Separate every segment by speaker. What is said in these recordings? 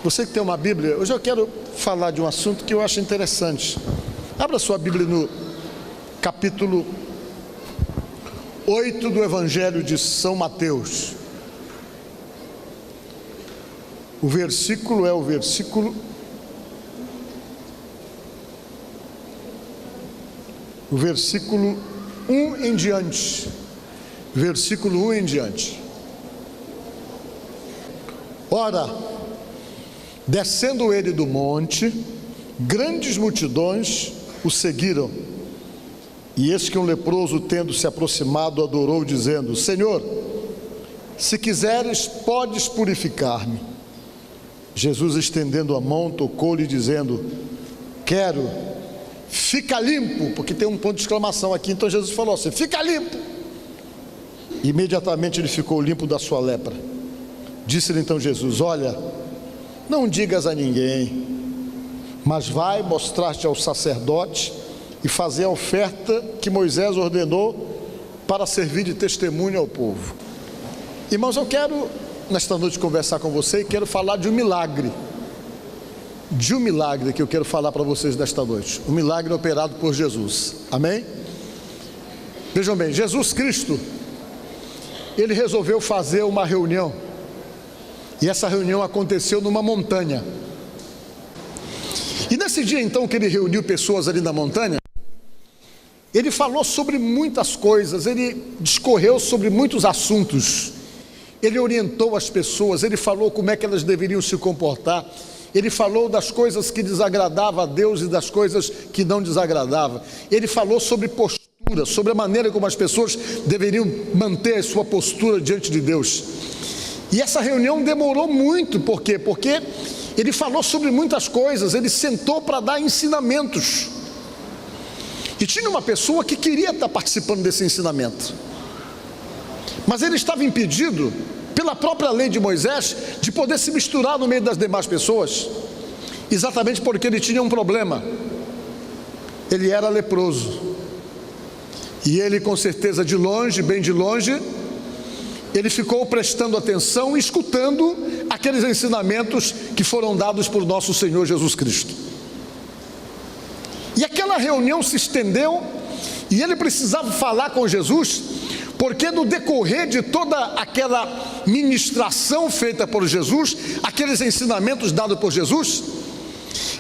Speaker 1: Você que tem uma Bíblia, hoje eu quero falar de um assunto que eu acho interessante. Abra sua Bíblia no capítulo 8 do Evangelho de São Mateus. O versículo é o versículo 1 em diante. Versículo 1 em diante. Ora, descendo ele do monte, grandes multidões o seguiram. E eis que um leproso, tendo se aproximado, adorou, dizendo: Senhor, se quiseres, podes purificar-me. Jesus, estendendo a mão, tocou-lhe, dizendo: quero, fica limpo. Porque tem um ponto de exclamação aqui. Então Jesus falou assim: fica limpo. Imediatamente ele ficou limpo da sua lepra. Disse-lhe então Jesus: olha, não digas a ninguém, mas vai mostrar-te ao sacerdote e fazer a oferta que Moisés ordenou para servir de testemunho ao povo. Irmãos, eu quero nesta noite conversar com você e quero falar de um milagre. De um milagre que eu quero falar para vocês nesta noite. Um milagre operado por Jesus. Amém? Vejam bem, Jesus Cristo, ele resolveu fazer uma reunião. E essa reunião aconteceu numa montanha. E nesse dia então que ele reuniu pessoas ali na montanha, ele falou sobre muitas coisas, ele discorreu sobre muitos assuntos. Ele orientou as pessoas, ele falou como é que elas deveriam se comportar. Ele falou das coisas que desagradavam a Deus e das coisas que não desagradavam. Ele falou sobre postura, sobre a maneira como as pessoas deveriam manter a sua postura diante de Deus. E essa reunião demorou muito, por quê? Porque ele falou sobre muitas coisas, ele sentou para dar ensinamentos. E tinha uma pessoa que queria estar participando desse ensinamento, mas ele estava impedido pela própria lei de Moisés de poder se misturar no meio das demais pessoas, exatamente porque ele tinha um problema. Ele era leproso. E ele, com certeza, de longe, bem de longe, ele ficou prestando atenção e escutando aqueles ensinamentos que foram dados por nosso Senhor Jesus Cristo. E aquela reunião se estendeu e ele precisava falar com Jesus, porque no decorrer de toda aquela ministração feita por Jesus, aqueles ensinamentos dados por Jesus,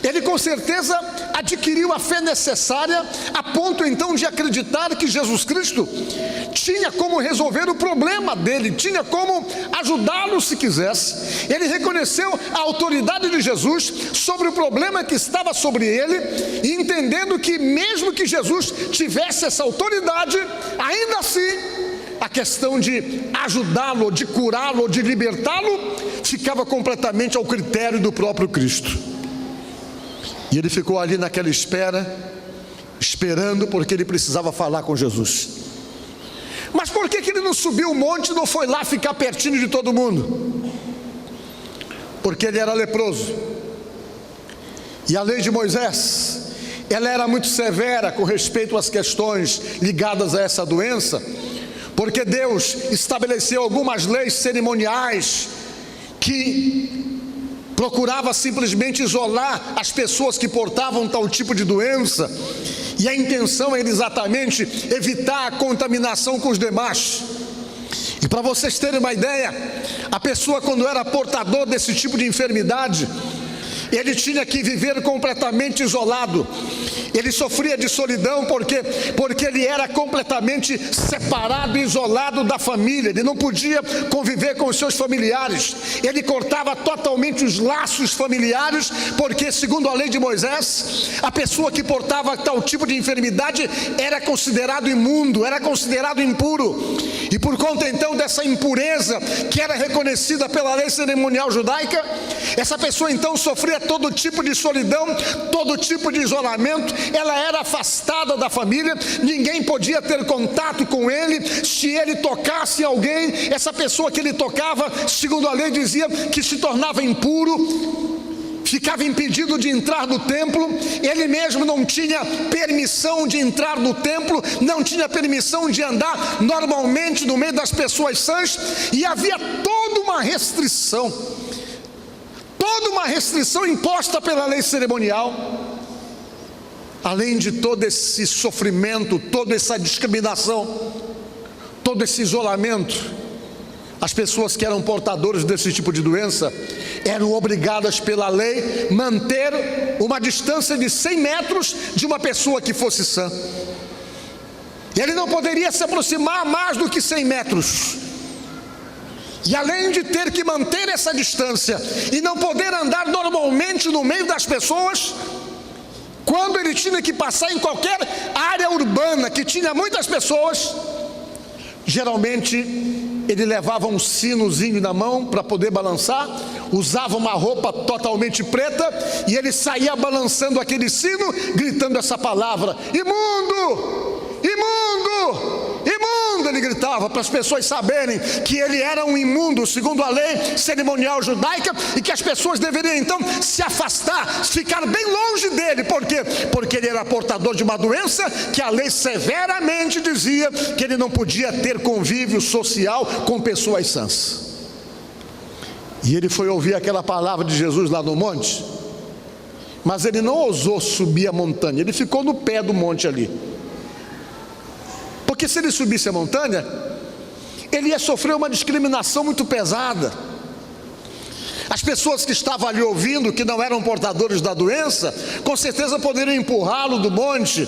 Speaker 1: ele com certeza adquiriu a fé necessária a ponto então de acreditar que Jesus Cristo tinha como resolver o problema dele, tinha como ajudá-lo se quisesse. Ele reconheceu a autoridade de Jesus sobre o problema que estava sobre ele, e entendendo que mesmo que Jesus tivesse essa autoridade, ainda assim a questão de ajudá-lo, de curá-lo, de libertá-lo, ficava completamente ao critério do próprio Cristo. E ele ficou ali naquela espera, esperando, porque ele precisava falar com Jesus. Mas por que ele não subiu o monte e não foi lá ficar pertinho de todo mundo? Porque ele era leproso. E a lei de Moisés, ela era muito severa com respeito às questões ligadas a essa doença, porque Deus estabeleceu algumas leis cerimoniais que procurava simplesmente isolar as pessoas que portavam tal tipo de doença, e a intenção era exatamente evitar a contaminação com os demais. E para vocês terem uma ideia, a pessoa, quando era portador desse tipo de enfermidade, ele tinha que viver completamente isolado. Ele sofria de solidão porque ele era completamente separado e isolado da família. Ele não podia conviver com os seus familiares. Ele cortava totalmente os laços familiares, porque segundo a lei de Moisés, a pessoa que portava tal tipo de enfermidade era considerado imundo, era considerado impuro. E por conta então dessa impureza que era reconhecida pela lei cerimonial judaica, essa pessoa então sofria todo tipo de solidão, todo tipo de isolamento. Ela era afastada da família, ninguém podia ter contato com ele. Se ele tocasse em alguém, essa pessoa que ele tocava, segundo a lei, dizia que se tornava impuro, ficava impedido de entrar no templo. Ele mesmo não tinha permissão de entrar no templo, não tinha permissão de andar normalmente no meio das pessoas sãs, e havia toda uma restrição, toda uma restrição imposta pela lei cerimonial, além de todo esse sofrimento, toda essa discriminação, todo esse isolamento. As pessoas que eram portadores desse tipo de doença eram obrigadas pela lei a manter uma distância de 100 metros de uma pessoa que fosse sã. Ele não poderia se aproximar mais do que 100 metros. E além de ter que manter essa distância e não poder andar normalmente no meio das pessoas, quando ele tinha que passar em qualquer área urbana que tinha muitas pessoas, geralmente ele levava um sinozinho na mão para poder balançar, usava uma roupa totalmente preta e ele saía balançando aquele sino, gritando essa palavra: imundo, imundo, imundo. Ele gritava para as pessoas saberem que ele era um imundo segundo a lei cerimonial judaica e que as pessoas deveriam então se afastar, ficar bem longe dele. Por quê? Porque ele era portador de uma doença que a lei severamente dizia que ele não podia ter convívio social com pessoas sãs. E ele foi ouvir aquela palavra de Jesus lá no monte, mas ele não ousou subir a montanha, ele ficou no pé do monte ali. Porque se ele subisse a montanha, ele ia sofrer uma discriminação muito pesada. As pessoas que estavam ali ouvindo, que não eram portadores da doença, com certeza poderiam empurrá-lo do monte,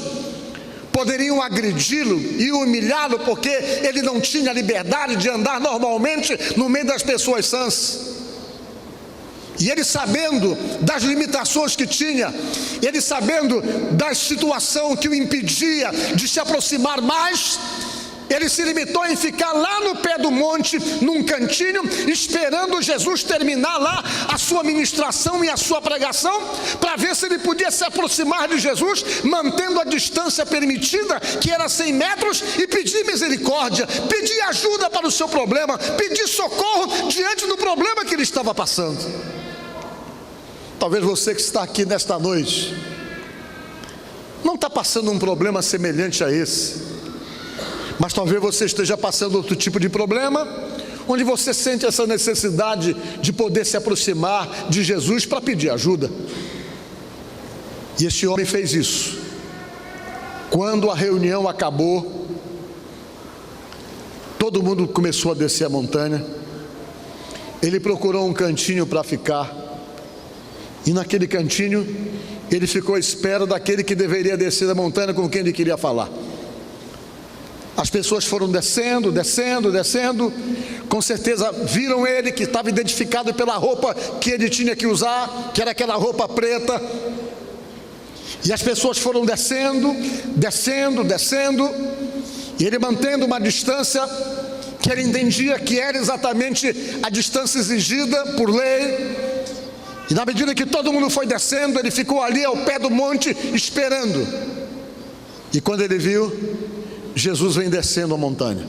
Speaker 1: poderiam agredi-lo e humilhá-lo, porque ele não tinha liberdade de andar normalmente no meio das pessoas sãs. E ele, sabendo das limitações que tinha, ele sabendo da situação que o impedia de se aproximar mais, ele se limitou em ficar lá no pé do monte, num cantinho, esperando Jesus terminar lá a sua ministração e a sua pregação, para ver se ele podia se aproximar de Jesus, mantendo a distância permitida, que era 100 metros, e pedir misericórdia, pedir ajuda para o seu problema, pedir socorro diante do problema que ele estava passando. Talvez você que está aqui nesta noite não está passando um problema semelhante a esse, mas talvez você esteja passando outro tipo de problema, onde você sente essa necessidade de poder se aproximar de Jesus para pedir ajuda. E este homem fez isso. Quando a reunião acabou, todo mundo começou a descer a montanha. Ele procurou um cantinho para ficar, e naquele cantinho ele ficou à espera daquele que deveria descer a montanha, com quem ele queria falar. As pessoas foram descendo, descendo, descendo. Com certeza viram ele, que estava identificado pela roupa que ele tinha que usar, que era aquela roupa preta. E as pessoas foram descendo, descendo, descendo, e ele mantendo uma distância que ele entendia que era exatamente a distância exigida por lei. E na medida que todo mundo foi descendo, ele ficou ali ao pé do monte esperando. E quando ele viu, Jesus vem descendo a montanha.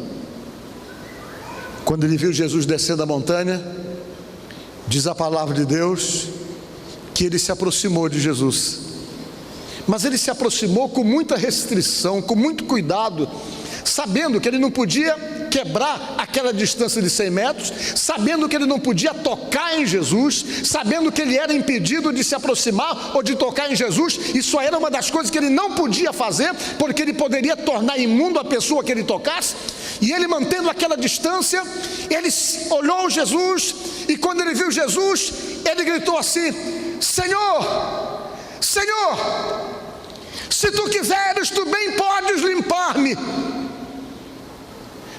Speaker 1: Quando ele viu Jesus descendo a montanha, diz a palavra de Deus que ele se aproximou de Jesus. Mas ele se aproximou com muita restrição, com muito cuidado, sabendo que ele não podia quebrar aquela distância de 100 metros, sabendo que ele não podia tocar em Jesus, sabendo que ele era impedido de se aproximar ou de tocar em Jesus. Isso era uma das coisas que ele não podia fazer, porque ele poderia tornar imundo a pessoa que ele tocasse. E ele, mantendo aquela distância, ele olhou Jesus, e quando ele viu Jesus, ele gritou assim: Senhor, Senhor, se tu quiseres, tu bem podes limpar-me.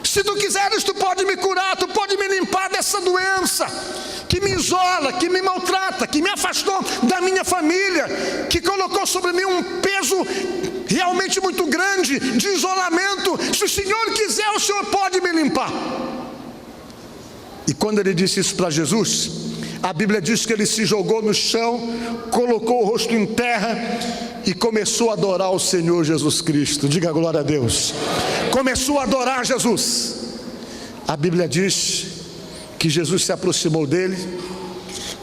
Speaker 1: Se tu quiseres, tu pode me curar, tu pode me limpar dessa doença que me isola, que me maltrata, que me afastou da minha família, que colocou sobre mim um peso realmente muito grande de isolamento. Se o Senhor quiser, o Senhor pode me limpar. E quando ele disse isso para Jesus, a Bíblia diz que ele se jogou no chão, colocou o rosto em terra e começou a adorar o Senhor Jesus Cristo. Diga glória a Deus. Começou a adorar Jesus. A Bíblia diz que Jesus se aproximou dele,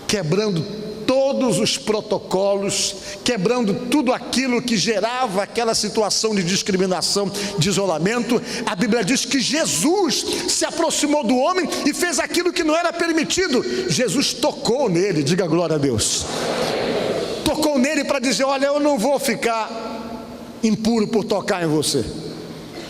Speaker 1: quebrando todos os protocolos, quebrando tudo aquilo que gerava aquela situação de discriminação, de isolamento. A Bíblia diz que Jesus se aproximou do homem e fez aquilo que não era permitido. Jesus tocou nele, diga glória a Deus. Tocou nele para dizer: olha, eu não vou ficar impuro por tocar em você.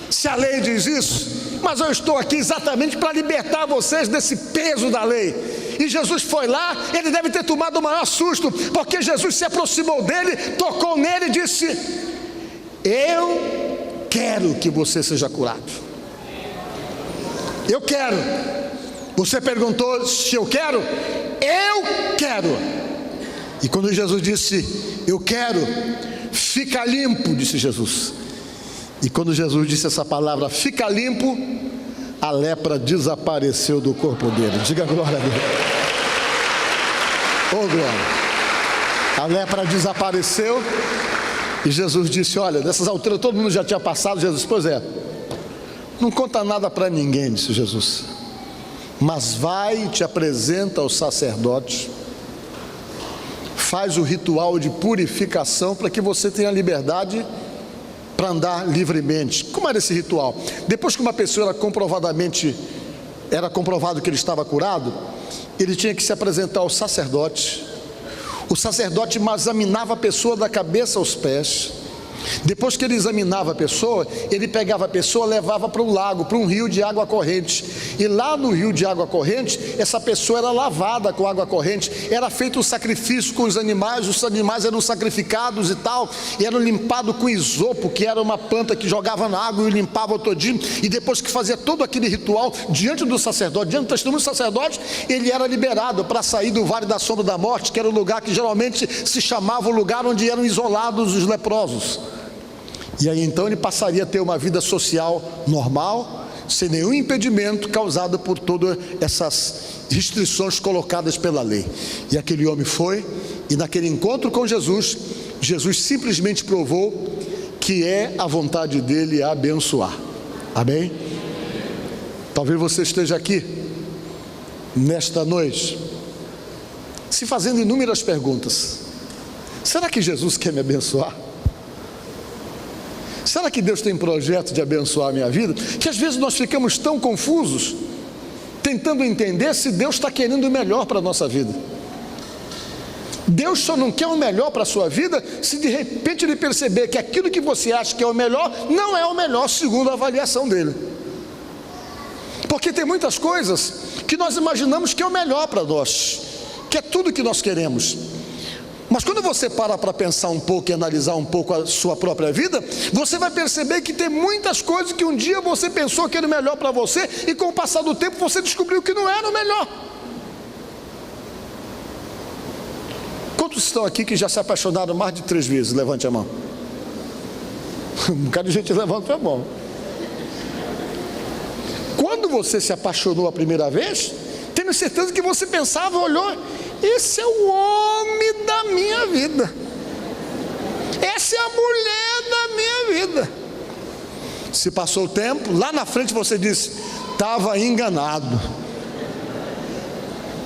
Speaker 1: Se a lei diz isso, mas eu estou aqui exatamente para libertar vocês desse peso da lei. E Jesus foi lá, ele deve ter tomado o maior susto, porque Jesus se aproximou dele, tocou nele e disse: eu quero que você seja curado. Eu quero. Você perguntou se eu quero? Eu quero. E quando Jesus disse: eu quero, fica limpo, disse Jesus. E quando Jesus disse essa palavra, fica limpo, a lepra desapareceu do corpo dele. Diga glória a Deus. Oh glória. A lepra desapareceu. E Jesus disse: olha, nessas alturas todo mundo já tinha passado. Jesus: pois é, não conta nada para ninguém, disse Jesus, mas vai e te apresenta aos sacerdotes, faz o ritual de purificação para que você tenha liberdade para andar livremente. Como era esse ritual? Depois que uma pessoa era comprovado que ele estava curado, ele tinha que se apresentar ao sacerdote. O sacerdote examinava a pessoa da cabeça aos pés. Depois que ele examinava a pessoa, ele pegava a pessoa, levava para um lago, para um rio de água corrente. E lá no rio de água corrente, essa pessoa era lavada com água corrente. Era feito um sacrifício com os animais eram sacrificados e tal, e eram limpados com isopo, que era uma planta que jogava na água e limpava todinho. E depois que fazia todo aquele ritual diante do sacerdote, diante do testemunho do sacerdote, ele era liberado para sair do vale da sombra da morte, que era o lugar que geralmente se chamava o lugar onde eram isolados os leprosos. E aí então ele passaria a ter uma vida social normal, sem nenhum impedimento causado por todas essas restrições colocadas pela lei. E aquele homem foi, e naquele encontro com Jesus, Jesus simplesmente provou que é a vontade dele abençoar. Amém? Talvez você esteja aqui nesta noite se fazendo inúmeras perguntas. Será que Jesus quer me abençoar? Será que Deus tem projeto de abençoar a minha vida? Que às vezes nós ficamos tão confusos, tentando entender se Deus está querendo o melhor para a nossa vida. Deus só não quer o melhor para a sua vida se de repente ele perceber que aquilo que você acha que é o melhor, não é o melhor segundo a avaliação dele. Porque tem muitas coisas que nós imaginamos que é o melhor para nós, que é tudo que nós queremos. Mas quando você para pensar um pouco e analisar um pouco a sua própria vida, você vai perceber que tem muitas coisas que um dia você pensou que era o melhor para você, e com o passar do tempo você descobriu que não era o melhor. Quantos estão aqui que já se apaixonaram mais de 3 vezes? Levante a mão. Um bocado de gente levanta a mão. Quando você se apaixonou a primeira vez, tenho certeza que você pensava, olhou: esse é o homem da minha vida, essa é a mulher da minha vida. Se passou o tempo, lá na frente você disse: estava enganado.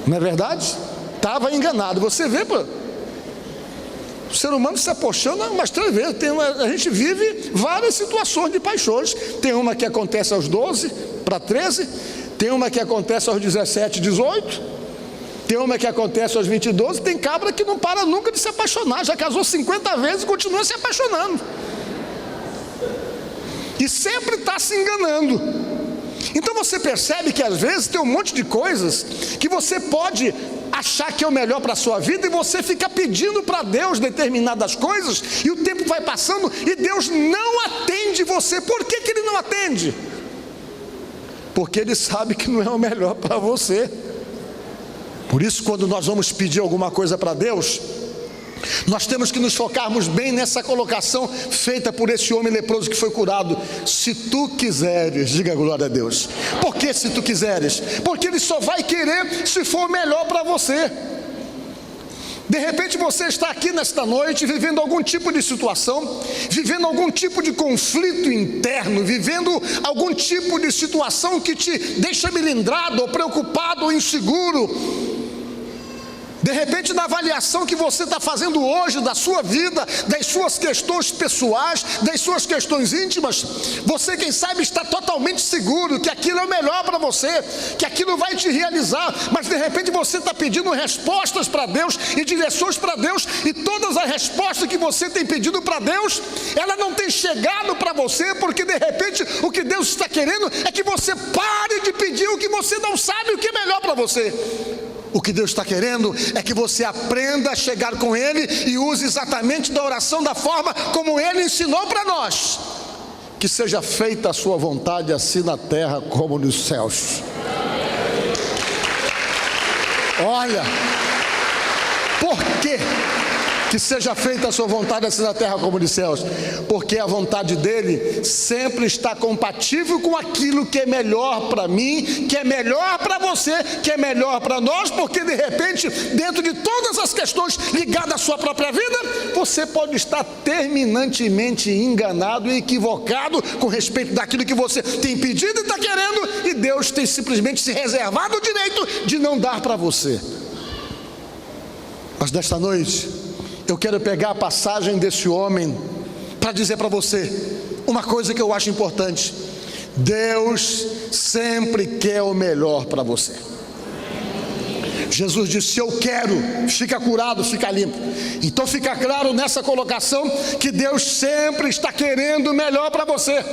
Speaker 1: Não é verdade? Estava enganado. Você vê, pô, o ser humano se apaixona umas 3 vezes. A gente vive várias situações de paixões. Tem uma que acontece aos 12 para 13, tem uma que acontece aos 17, 18, tem uma que acontece aos 22, tem cabra que não para nunca de se apaixonar, já casou 50 vezes e continua se apaixonando, e sempre está se enganando. Então você percebe que às vezes tem um monte de coisas que você pode achar que é o melhor para a sua vida, e você fica pedindo para Deus determinadas coisas, e o tempo vai passando e Deus não atende você. Por que Ele não atende? Porque Ele sabe que não é o melhor para você. Por isso, quando nós vamos pedir alguma coisa para Deus, nós temos que nos focarmos bem nessa colocação feita por esse homem leproso que foi curado: se tu quiseres. Diga glória a Deus. Por que se tu quiseres? Porque Ele só vai querer se for melhor para você. De repente você está aqui nesta noite vivendo algum tipo de situação, vivendo algum tipo de conflito interno, vivendo algum tipo de situação que te deixa melindrado, ou preocupado, ou inseguro. De repente, na avaliação que você está fazendo hoje da sua vida, das suas questões pessoais, das suas questões íntimas, você, quem sabe, está totalmente seguro que aquilo é o melhor para você, que aquilo vai te realizar, mas de repente você está pedindo respostas para Deus e direções para Deus, e todas as respostas que você tem pedido para Deus, ela não tem chegado para você, porque de repente o que Deus está querendo é que você pare de pedir o que você não sabe o que é melhor para você. O que Deus está querendo é que você aprenda a chegar com Ele e use exatamente da oração da forma como Ele ensinou para nós. Que seja feita a sua vontade, assim na terra como nos céus. Olha, por quê? Que seja feita a sua vontade assim na terra como nos céus, porque a vontade dele sempre está compatível com aquilo que é melhor para mim, que é melhor para você, que é melhor para nós, porque de repente, dentro de todas as questões ligadas à sua própria vida, você pode estar terminantemente enganado e equivocado com respeito daquilo que você tem pedido e está querendo, e Deus tem simplesmente se reservado o direito de não dar para você. Mas nesta noite, eu quero pegar a passagem desse homem para dizer para você uma coisa que eu acho importante. Deus sempre quer o melhor para você. Jesus disse: se eu quero, fica curado, fica limpo. Então fica claro nessa colocação que Deus sempre está querendo o melhor para você.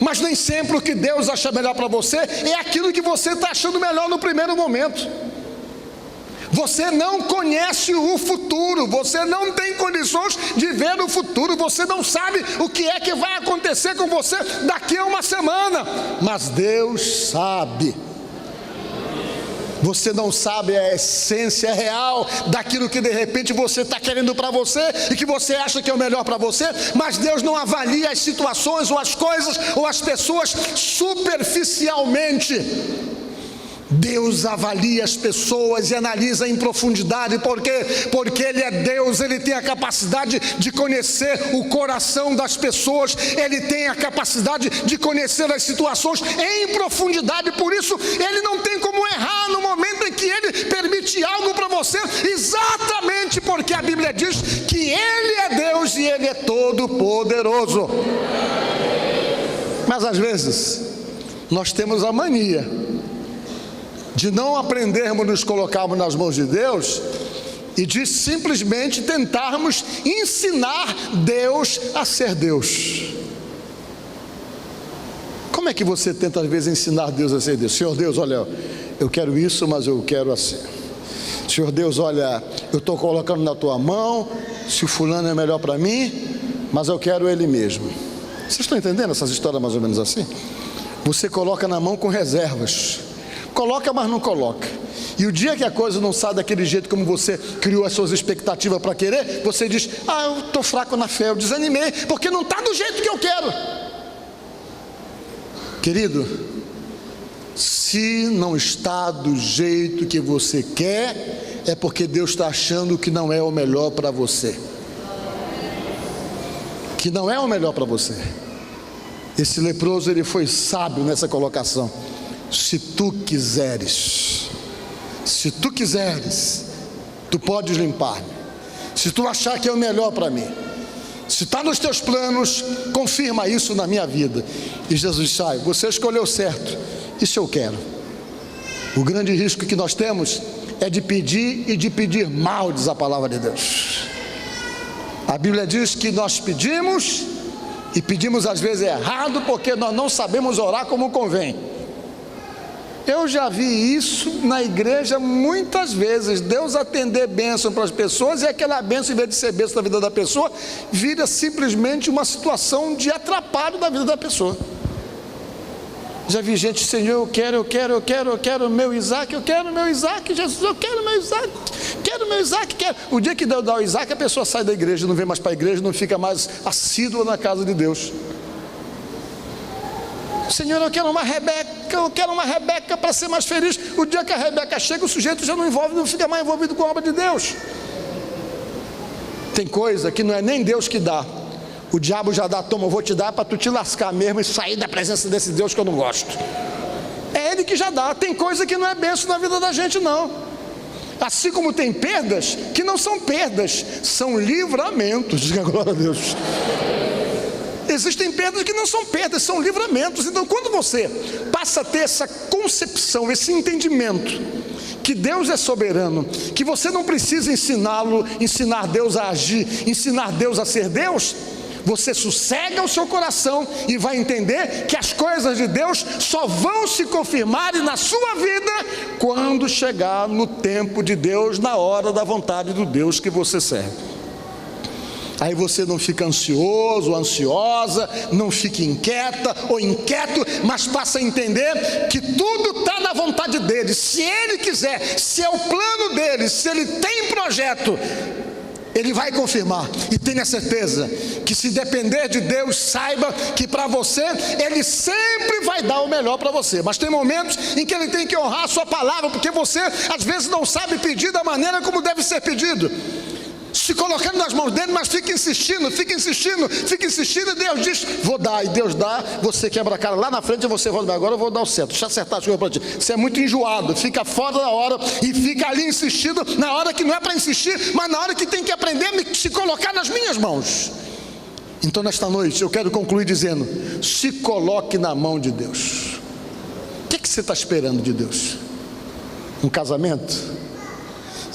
Speaker 1: Mas nem sempre o que Deus acha melhor para você é aquilo que você está achando melhor no primeiro momento. Você não conhece o futuro, você não tem condições de ver o futuro, você não sabe o que é que vai acontecer com você daqui a uma semana, mas Deus sabe. Você não sabe a essência real daquilo que de repente você está querendo para você e que você acha que é o melhor para você, mas Deus não avalia as situações ou as coisas ou as pessoas superficialmente. Deus avalia as pessoas e analisa em profundidade, porque Ele é Deus, Ele tem a capacidade de conhecer o coração das pessoas, Ele tem a capacidade de conhecer as situações em profundidade, por isso Ele não tem como errar no momento em que Ele permite algo para você, exatamente porque a Bíblia diz que Ele é Deus e Ele é todo poderoso. Mas às vezes nós temos a mania de não aprendermos nos colocarmos nas mãos de Deus e de simplesmente tentarmos ensinar Deus a ser Deus. Como é que você tenta às vezes ensinar Deus a ser Deus? Senhor Deus, olha, eu quero isso, mas eu quero assim. Senhor Deus, olha, eu estou colocando na tua mão, se o fulano é melhor para mim, mas eu quero ele mesmo. Vocês estão entendendo essas histórias mais ou menos assim? Você coloca na mão com reservas. Coloca, mas não coloca. E o dia que a coisa não sai daquele jeito como você criou as suas expectativas para querer, você diz: eu estou fraco na fé, eu desanimei, porque não está do jeito que eu quero. Querido, se não está do jeito que você quer, é porque Deus está achando que não é o melhor para você. Que não é o melhor para você. Esse leproso, ele foi sábio nessa colocação. Se tu quiseres, tu podes limpar-me. Se tu achar que é o melhor para mim, se está nos teus planos, confirma isso na minha vida. E Jesus sai: você escolheu certo, isso eu quero. O grande risco que nós temos é de pedir e de pedir mal, diz a palavra de Deus. A Bíblia diz que nós pedimos e pedimos às vezes errado, porque nós não sabemos orar como convém. Eu já vi isso na igreja muitas vezes. Deus atender bênção para as pessoas, e aquela bênção, em vez de ser bênção na vida da pessoa, vira simplesmente uma situação de atrapalho da vida da pessoa. Já vi gente: Senhor, eu quero meu Isaac, Jesus, eu quero meu Isaac, quero. O dia que Deus dá o Isaac, a pessoa sai da igreja, não vem mais para a igreja, não fica mais assídua na casa de Deus. Senhor, eu quero uma Rebeca para ser mais feliz. O dia que a Rebeca chega, o sujeito já não fica mais envolvido com a obra de Deus. Tem coisa que não é nem Deus que dá, o diabo já dá: toma, eu vou te dar para tu te lascar mesmo e sair da presença desse Deus que eu não gosto. É Ele que já dá. Tem coisa que não é bênção na vida da gente, não. Assim como tem perdas que não são perdas, são livramentos. Diga glória a Deus. Existem perdas que não são perdas, são livramentos. Então, quando você passa a ter essa concepção, esse entendimento, que Deus é soberano, que você não precisa ensinar Deus a agir, ensinar Deus a ser Deus, você sossega o seu coração e vai entender que as coisas de Deus só vão se confirmar na sua vida quando chegar no tempo de Deus, na hora da vontade do Deus que você serve. Aí você não fica ansioso, ansiosa, não fica inquieta ou inquieto, mas passa a entender que tudo está na vontade dele. Se ele quiser, se é o plano dele, se ele tem projeto, ele vai confirmar. E tenha certeza que, se depender de Deus, saiba que para você, ele sempre vai dar o melhor para você. Mas tem momentos em que ele tem que honrar a sua palavra, porque você às vezes não sabe pedir da maneira como deve ser pedido, se colocando nas mãos dele, mas fica insistindo, e Deus diz, vou dar, e Deus dá, você quebra a cara lá na frente, e você vai, agora eu vou dar o certo, deixa eu acertar as coisas para ti. Você é muito enjoado, fica fora da hora, e fica ali insistindo, na hora que não é para insistir, mas na hora que tem que aprender a se colocar nas minhas mãos. Então, nesta noite, eu quero concluir dizendo, se coloque na mão de Deus. O que você está esperando de Deus? Um casamento?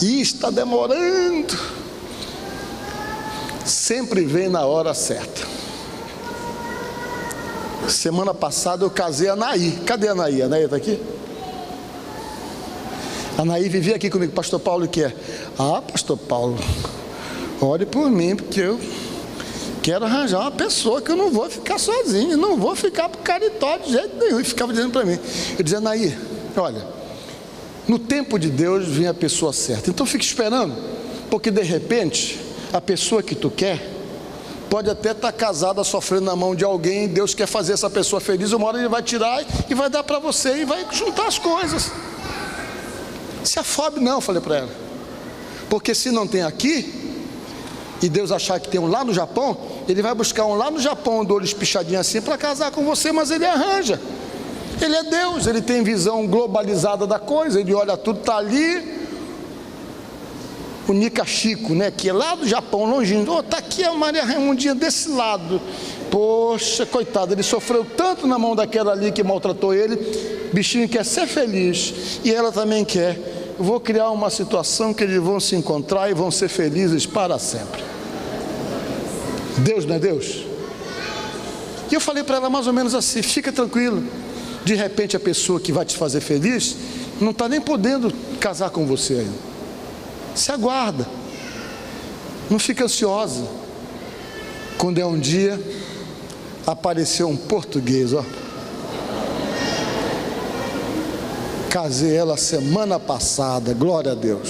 Speaker 1: E está demorando. Sempre vem na hora certa. Semana passada eu casei a Anaí. Cadê a Anaí? A Anaí está aqui? A Anaí vivia aqui comigo. Pastor Paulo, o que é? Ah, pastor Paulo, ore por mim, porque eu quero arranjar uma pessoa que eu não vou ficar sozinho, não vou ficar por caritó de jeito nenhum. E ficava dizendo para mim. Eu dizia, Anaí, olha, no tempo de Deus vem a pessoa certa. Então fique esperando, porque de repente a pessoa que tu quer pode até estar casada, sofrendo na mão de alguém. Deus quer fazer essa pessoa feliz, uma hora ele vai tirar e vai dar para você, e vai juntar as coisas. Se afobe não, falei para ela, porque se não tem aqui, e Deus achar que tem um lá no Japão, ele vai buscar um lá no Japão, do olho espichadinho assim, para casar com você, mas ele arranja. Ele é Deus, ele tem visão globalizada da coisa, ele olha tudo, está ali o Nikashiko, né, que é lá do Japão, longinho, está aqui a Maria Raimundinha desse lado, poxa, coitado, ele sofreu tanto na mão daquela ali que maltratou ele, bichinho quer ser feliz, e ela também quer. Eu vou criar uma situação que eles vão se encontrar e vão ser felizes para sempre. Deus não é Deus? E eu falei para ela mais ou menos assim, fica tranquilo, de repente a pessoa que vai te fazer feliz, não está nem podendo casar com você ainda. Se aguarda, não fica ansiosa. Quando é um dia, apareceu um português, ó. Casei ela semana passada, glória a Deus.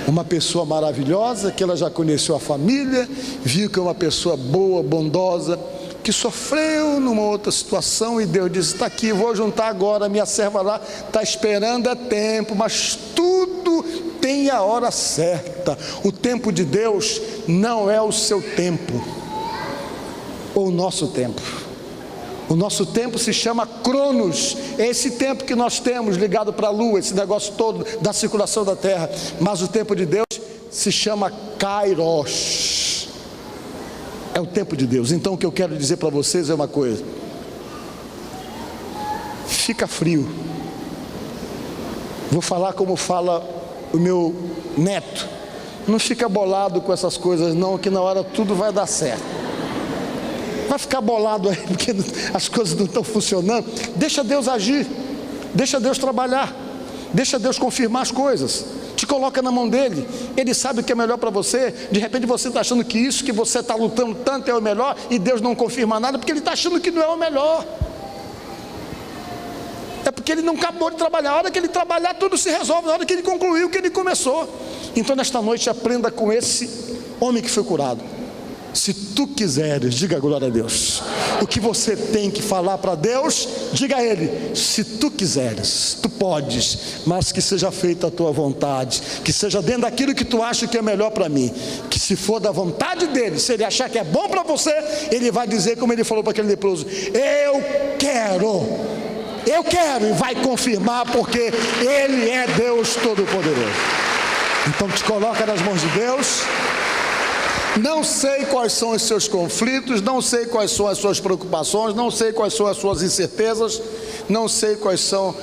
Speaker 1: Uma pessoa maravilhosa, que ela já conheceu a família, viu que é uma pessoa boa, bondosa, que sofreu numa outra situação, e Deus disse, está aqui, vou juntar agora, minha serva lá está esperando, é tempo, mas tudo tem a hora certa. O tempo de Deus não é o seu tempo, ou o nosso tempo. O nosso tempo se chama Cronos, é esse tempo que nós temos ligado para a lua, esse negócio todo da circulação da terra, mas o tempo de Deus se chama Kairos, é o tempo de Deus. Então o que eu quero dizer para vocês é uma coisa: fica frio. Vou falar como fala o meu neto, não fica bolado com essas coisas não, que na hora tudo vai dar certo. Vai ficar bolado aí porque as coisas não estão funcionando. Deixa Deus agir, deixa Deus trabalhar, deixa Deus confirmar as coisas. Te coloca na mão dele, ele sabe o que é melhor para você. De repente você está achando que isso que você está lutando tanto é o melhor, e Deus não confirma nada, porque ele está achando que não é o melhor. É porque ele não acabou de trabalhar. A hora que ele trabalhar, tudo se resolve. Na hora que ele concluiu o que ele começou. Então nesta noite aprenda com esse homem que foi curado. Se tu quiseres, diga glória a Deus. O que você tem que falar para Deus, diga a Ele: se tu quiseres, tu podes, mas que seja feita a tua vontade, que seja dentro daquilo que tu acha que é melhor para mim, que se for da vontade dele, se ele achar que é bom para você, ele vai dizer como ele falou para aquele leproso: eu quero. Eu quero, e vai confirmar, porque Ele é Deus Todo-Poderoso. Então te coloca nas mãos de Deus. Não sei quais são os seus conflitos, não sei quais são as suas preocupações, não sei quais são as suas incertezas, não sei quais são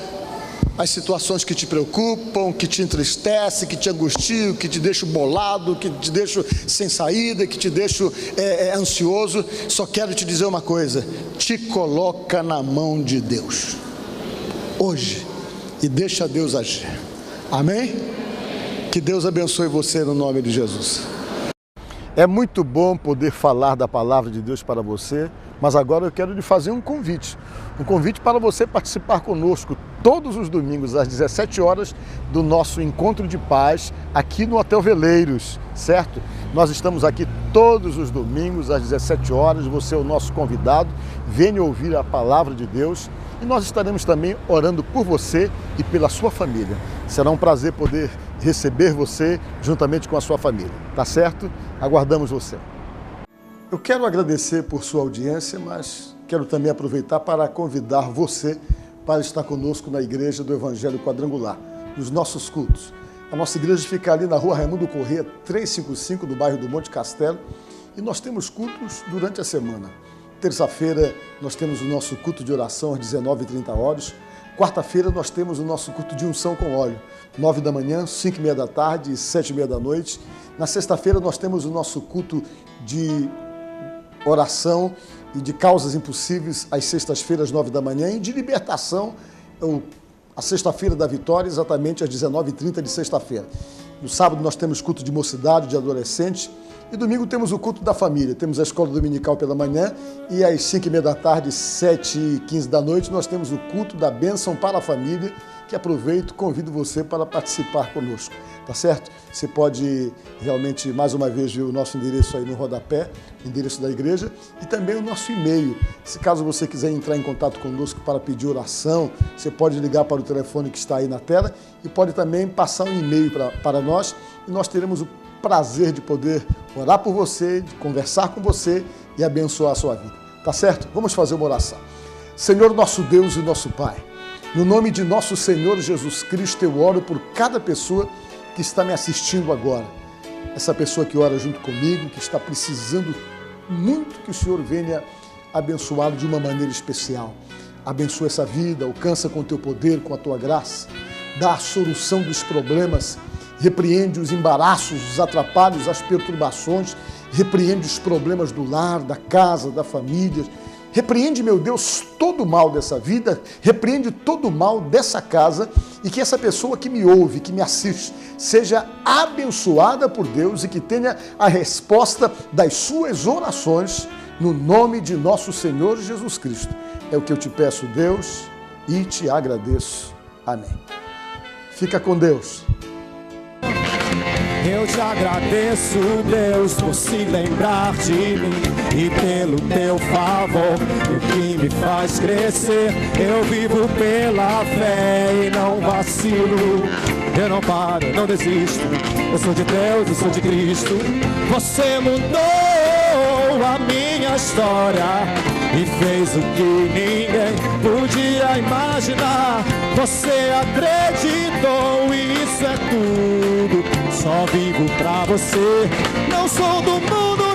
Speaker 1: as situações que te preocupam, que te entristecem, que te angustiam, que te deixam bolado, que te deixam sem saída, que te deixam ansioso. Só quero te dizer uma coisa: te coloca na mão de Deus hoje e deixa Deus agir. Amém? Que Deus abençoe você no nome de Jesus. É muito bom poder falar da palavra de Deus para você, mas agora eu quero lhe fazer um convite para você participar conosco todos os domingos às 17 horas do nosso encontro de paz aqui no Hotel Veleiros, certo? Nós estamos aqui todos os domingos às 17 horas, você é o nosso convidado, venha ouvir a palavra de Deus e nós estaremos também orando por você e pela sua família. Será um prazer poder receber você juntamente com a sua família, tá certo? Aguardamos você. Eu quero agradecer por sua audiência, mas quero também aproveitar para convidar você para estar conosco na Igreja do Evangelho Quadrangular, nos nossos cultos. A nossa igreja fica ali na rua Raimundo Corrêa, 355, no bairro do Monte Castelo, e nós temos cultos durante a semana. Terça-feira nós temos o nosso culto de oração às 19h30. Quarta-feira nós temos o nosso culto de unção com óleo, 9 da manhã, 5h30 da tarde e 7h30 da noite. Na sexta-feira nós temos o nosso culto de oração e de causas impossíveis às sextas-feiras, 9 da manhã, e de libertação, a sexta-feira da vitória, exatamente às 19h30 de sexta-feira. No sábado nós temos culto de mocidade, de adolescente, e domingo temos o culto da família. Temos a escola dominical pela manhã e às 5h30 da tarde, 7h15 da noite, nós temos o culto da bênção para a família, que aproveito e convido você para participar conosco, tá certo? Você pode realmente, mais uma vez, ver o nosso endereço aí no rodapé, endereço da igreja, e também o nosso e-mail. Se caso você quiser entrar em contato conosco para pedir oração, você pode ligar para o telefone que está aí na tela e pode também passar um e-mail para nós, e nós teremos o prazer de poder orar por você, de conversar com você e abençoar a sua vida, tá certo? Vamos fazer uma oração. Senhor, nosso Deus e nosso Pai, no nome de nosso Senhor Jesus Cristo, eu oro por cada pessoa que está me assistindo agora. Essa pessoa que ora junto comigo, que está precisando muito que o Senhor venha abençoá-lo de uma maneira especial. Abençoa essa vida, alcança com o teu poder, com a tua graça, dá a solução dos problemas, repreende os embaraços, os atrapalhos, as perturbações, repreende os problemas do lar, da casa, da família. Repreende, meu Deus, todo o mal dessa vida, repreende todo o mal dessa casa, e que essa pessoa que me ouve, que me assiste, seja abençoada por Deus e que tenha a resposta das suas orações, no nome de nosso Senhor Jesus Cristo. É o que eu te peço, Deus, e te agradeço. Amém. Fica com Deus.
Speaker 2: Eu te agradeço, Deus, por se lembrar de mim e pelo teu favor, o que me faz crescer. Eu vivo pela fé e não vacilo. Eu não paro, não desisto. Eu sou de Deus, eu sou de Cristo. Você mudou a minha história e fez o que ninguém podia imaginar. Você acreditou e isso é tudo. Só vivo pra você. Não sou do mundo,